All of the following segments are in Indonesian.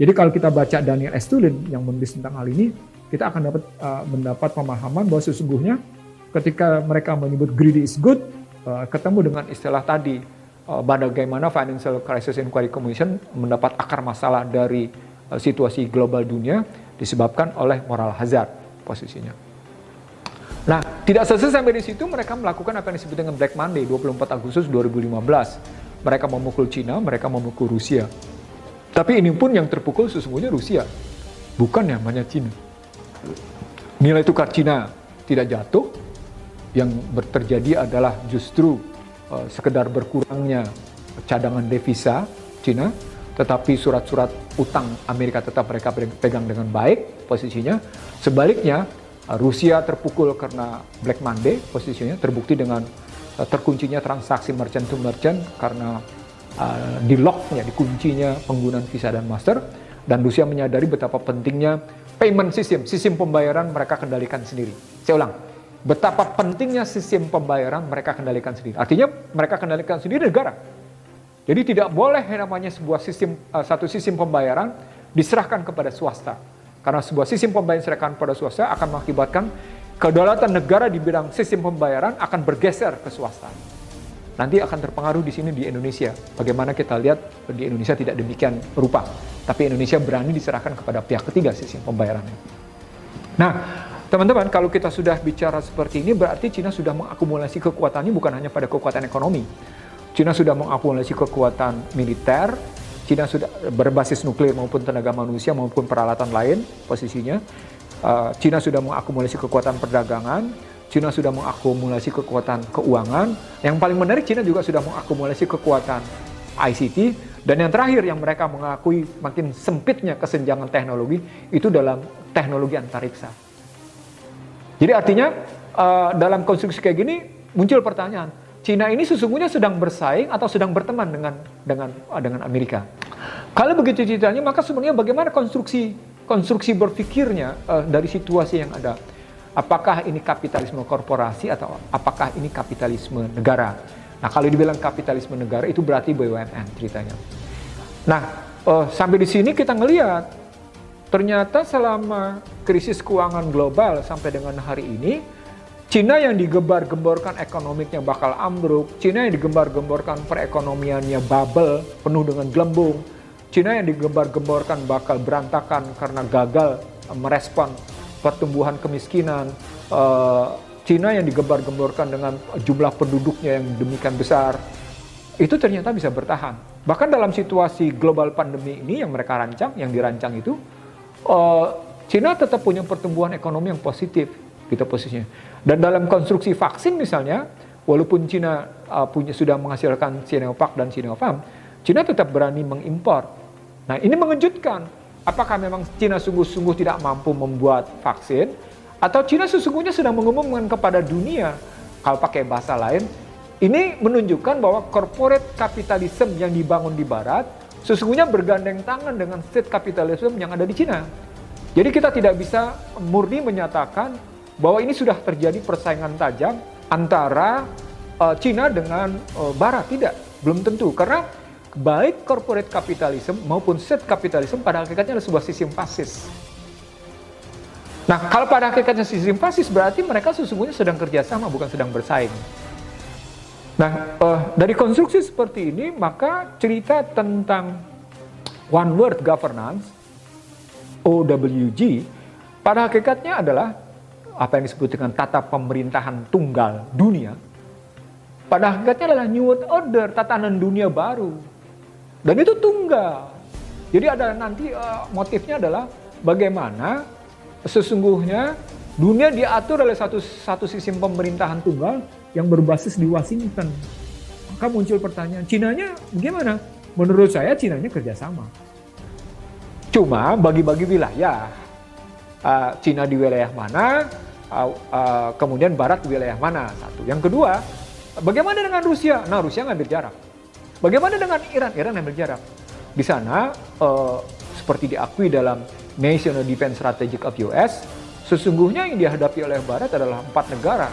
Jadi kalau kita baca Daniel Estulin yang menulis tentang hal ini, kita akan mendapat pemahaman bahwa sesungguhnya ketika mereka menyebut greedy is good, ketemu dengan istilah tadi, bagaimana Financial Crisis Inquiry Commission mendapat akar masalah dari situasi global dunia disebabkan oleh moral hazard posisinya. Nah, tidak selesai sampai di situ, mereka melakukan apa yang disebut dengan Black Monday, 24 Agustus 2015. Mereka memukul Cina, mereka memukul Rusia. Tapi ini pun yang terpukul sesungguhnya Rusia, bukan namanya Cina. Nilai tukar Cina tidak jatuh, yang terjadi adalah justru sekedar berkurangnya cadangan devisa Cina, tetapi surat-surat utang Amerika tetap mereka pegang dengan baik posisinya. Sebaliknya, Rusia terpukul karena Black Monday posisinya, terbukti dengan terkuncinya transaksi merchant to merchant karena di-lock-nya, dikuncinya penggunaan Visa dan Master, dan Rusia menyadari betapa pentingnya payment system, sistem pembayaran mereka kendalikan sendiri. Saya ulang, betapa pentingnya sistem pembayaran mereka kendalikan sendiri. Artinya mereka kendalikan sendiri negara. Jadi tidak boleh namanya sebuah sistem, satu sistem pembayaran diserahkan kepada swasta. Karena sebuah sistem pembayaran diserahkan kepada swasta akan mengakibatkan kedaulatan negara di bidang sistem pembayaran akan bergeser ke swasta. Nanti akan terpengaruh di sini di Indonesia. Bagaimana kita lihat di Indonesia tidak demikian rupa. Tapi Indonesia berani diserahkan kepada pihak ketiga sistem pembayarannya. Nah, teman-teman, kalau kita sudah bicara seperti ini, berarti Cina sudah mengakumulasi kekuatannya bukan hanya pada kekuatan ekonomi. Cina sudah mengakumulasi kekuatan militer, Cina sudah berbasis nuklir maupun tenaga manusia maupun peralatan lain posisinya. Cina sudah mengakumulasi kekuatan perdagangan, Cina sudah mengakumulasi kekuatan keuangan. Yang paling menarik, Cina juga sudah mengakumulasi kekuatan ICT. Dan yang terakhir yang mereka mengakui makin sempitnya kesenjangan teknologi itu dalam teknologi antariksa. Jadi artinya dalam konstruksi kayak gini muncul pertanyaan, Cina ini sesungguhnya sedang bersaing atau sedang berteman dengan Amerika. Kalau begitu ceritanya, maka sebenarnya bagaimana konstruksi berpikirnya dari situasi yang ada? Apakah ini kapitalisme korporasi atau apakah ini kapitalisme negara? Nah, kalau dibilang kapitalisme negara itu berarti BUMN ceritanya. Nah, sampai di sini kita ngelihat ternyata selama krisis keuangan global sampai dengan hari ini, Cina yang digembar-gemborkan ekonomiknya bakal ambruk, Cina yang digembar-gemborkan perekonomiannya bubble, penuh dengan gelembung, Cina yang digembar-gemborkan bakal berantakan karena gagal merespon pertumbuhan kemiskinan, Cina yang digembar-gemborkan dengan jumlah penduduknya yang demikian besar, itu ternyata bisa bertahan. Bahkan dalam situasi global pandemi ini yang mereka rancang, yang dirancang itu, Cina tetap punya pertumbuhan ekonomi yang positif, gitu posisinya. Dan dalam konstruksi vaksin misalnya, walaupun Cina sudah menghasilkan Sinovac dan Sinopharm, Cina tetap berani mengimpor. Nah, ini mengejutkan. Apakah memang Cina sungguh-sungguh tidak mampu membuat vaksin? Atau Cina sesungguhnya sedang mengumumkan kepada dunia, kalau pakai bahasa lain, ini menunjukkan bahwa corporate capitalism yang dibangun di Barat, sesungguhnya bergandeng tangan dengan state capitalism yang ada di Cina. Jadi kita tidak bisa murni menyatakan bahwa ini sudah terjadi persaingan tajam antara Cina dengan Barat. Tidak, belum tentu. Karena baik corporate capitalism maupun state capitalism pada hakikatnya adalah sebuah sistem fasis. Nah, kalau pada hakikatnya sistem fasis berarti mereka sesungguhnya sedang kerjasama, bukan sedang bersaing. Nah, dari konstruksi seperti ini, maka cerita tentang One World Governance, OWG, pada hakikatnya adalah apa yang disebut dengan tata pemerintahan tunggal dunia. Pada hakikatnya adalah New World Order, tatanan dunia baru. Dan itu tunggal. Jadi ada nanti motifnya adalah bagaimana sesungguhnya dunia diatur oleh satu sistem pemerintahan tunggal yang berbasis di Washington. Maka muncul pertanyaan, Cinanya bagaimana? Menurut saya Cinanya kerjasama. Cuma bagi-bagi wilayah. Cina di wilayah mana, kemudian Barat di wilayah mana, satu. Yang kedua, bagaimana dengan Rusia? Nah, Rusia ngambil jarak. Bagaimana dengan Iran? Iran ngambil jarak. Di sana, seperti diakui dalam National Defense Strategy of US, sesungguhnya yang dihadapi oleh Barat adalah 4 negara.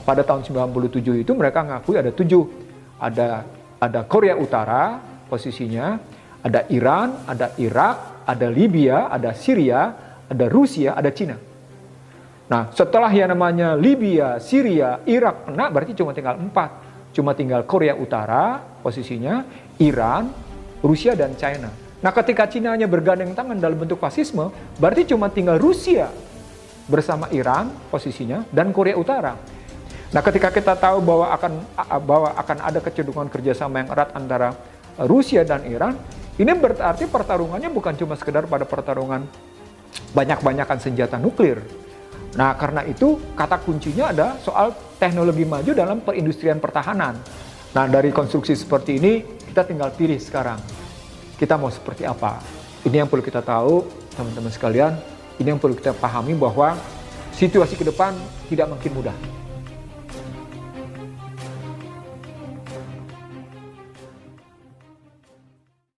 Pada tahun 97 itu mereka ngakui ada 7. Ada Korea Utara posisinya, Ada Iran, ada Irak, ada Libya, ada Syria, ada Rusia, ada Cina. Nah, setelah yang namanya Libya, Syria, Irak kena, berarti cuma tinggal 4. Cuma tinggal Korea Utara posisinya, Iran, Rusia, dan China. Nah, ketika Cina hanya bergandeng tangan dalam bentuk fasisme, berarti cuma tinggal Rusia bersama Iran posisinya dan Korea Utara. Nah, ketika kita tahu bahwa akan ada kecenderungan kerjasama yang erat antara Rusia dan Iran, ini berarti pertarungannya bukan cuma sekedar pada pertarungan banyak-banyakan senjata nuklir. Nah, karena itu kata kuncinya ada soal teknologi maju dalam perindustrian pertahanan. Nah, dari konstruksi seperti ini, kita tinggal pilih sekarang. Kita mau seperti apa? Ini yang perlu kita tahu, teman-teman sekalian. Ini yang perlu kita pahami bahwa situasi ke depan tidak makin mudah.